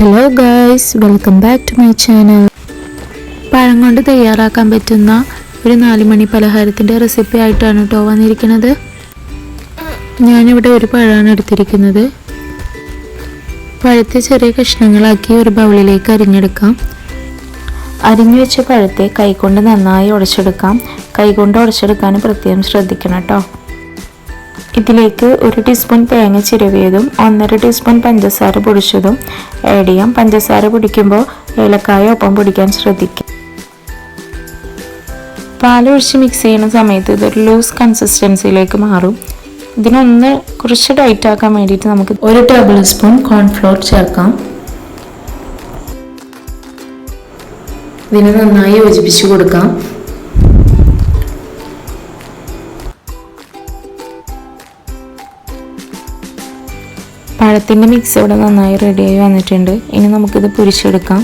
Hello guys, welcome back to my channel. പഴം കൊണ്ട് തയ്യാറാക്കാൻ പറ്റുന്ന ഒരു 4 മണി പലഹാരത്തിൻ്റെ റെസിപ്പി ആയിട്ടാണ് കേട്ടോ വന്നിരിക്കുന്നത്. ഞാനിവിടെ ഒരു പഴമാണ് എടുത്തിരിക്കുന്നത്. പഴത്തെ ചെറിയ കഷ്ണങ്ങളാക്കി ഒരു ബൗളിലേക്ക് അരിഞ്ഞെടുക്കാം. അരിഞ്ഞു വെച്ച പഴത്തെ കൈകൊണ്ട് നന്നായി ഉടച്ചെടുക്കാം. കൈകൊണ്ട് ഉടച്ചെടുക്കാൻ പ്രത്യേകം ശ്രദ്ധിക്കണം കേട്ടോ. ഇതിലേക്ക് 1 ടീസ്പൂൺ തേങ്ങ ചിരവിയതും 1.5 ടീസ്പൂൺ പഞ്ചസാര പൊടിച്ചതും ആഡ് ചെയ്യാം. പഞ്ചസാര പൊടിക്കുമ്പോൾ ഏലക്കായ ഒപ്പം പൊടിക്കാൻ ശ്രദ്ധിക്കുക. പാലൊഴിച്ച് മിക്സ് ചെയ്യുന്ന സമയത്ത് ഇതൊരു ലൂസ് കൺസിസ്റ്റൻസിയിലേക്ക് മാറും. ഇതിനൊന്ന് കുറച്ച് ടൈറ്റ് ആക്കാൻ വേണ്ടിയിട്ട് നമുക്ക് 1 ടേബിൾ സ്പൂൺ കോൺഫ്ലോർ ചേർക്കാം. ഇതിനെ നന്നായി യോജിപ്പിച്ച് കൊടുക്കാം. പഴത്തിൻ്റെ മിക്സ് ഇവിടെ നന്നായി റെഡിയായി വന്നിട്ടുണ്ട്. ഇനി നമുക്കിത് പൊരിച്ചെടുക്കാം.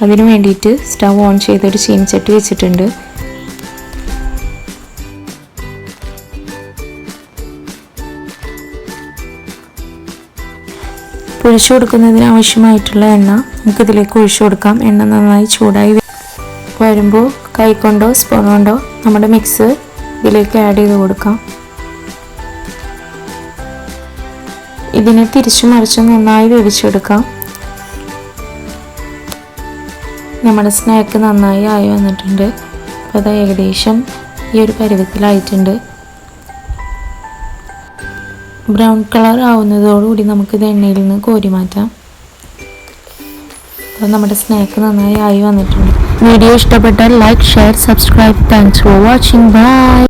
അതിന് വേണ്ടിയിട്ട് സ്റ്റവ് ഓൺ ചെയ്തൊരു ചീനച്ചട്ടി വെച്ചിട്ടുണ്ട്. പൊരിച്ചു കൊടുക്കുന്നതിന് ആവശ്യമായിട്ടുള്ള എണ്ണ നമുക്കിതിലേക്ക് ഒഴിച്ചു കൊടുക്കാം. എണ്ണ നന്നായി ചൂടായി വരുമ്പോൾ കൈകൊണ്ടോ സ്പൂൺ കൊണ്ടോ നമ്മുടെ മിക്സ് ഇതിലേക്ക് ആഡ് ചെയ്ത് കൊടുക്കാം. ഇതിനെ തിരിച്ചു മറിച്ച് നന്നായി വേവിച്ചെടുക്കാം. നമ്മുടെ സ്നാക്ക് നന്നായി ആയി വന്നിട്ടുണ്ട്. അപ്പോൾ അത് ഏകദേശം ഈ ഒരു പരുവത്തിലായിട്ടുണ്ട്. ബ്രൗൺ കളർ ആവുന്നതോടുകൂടി നമുക്കിത് എണ്ണയിൽ നിന്ന് കോരി മാറ്റാം. അപ്പോൾ നമ്മുടെ സ്നാക്ക് നന്നായി ആയി വന്നിട്ടുണ്ട്. വീഡിയോ ഇഷ്ടപ്പെട്ടാൽ like, share, subscribe. Thanks for watching. By.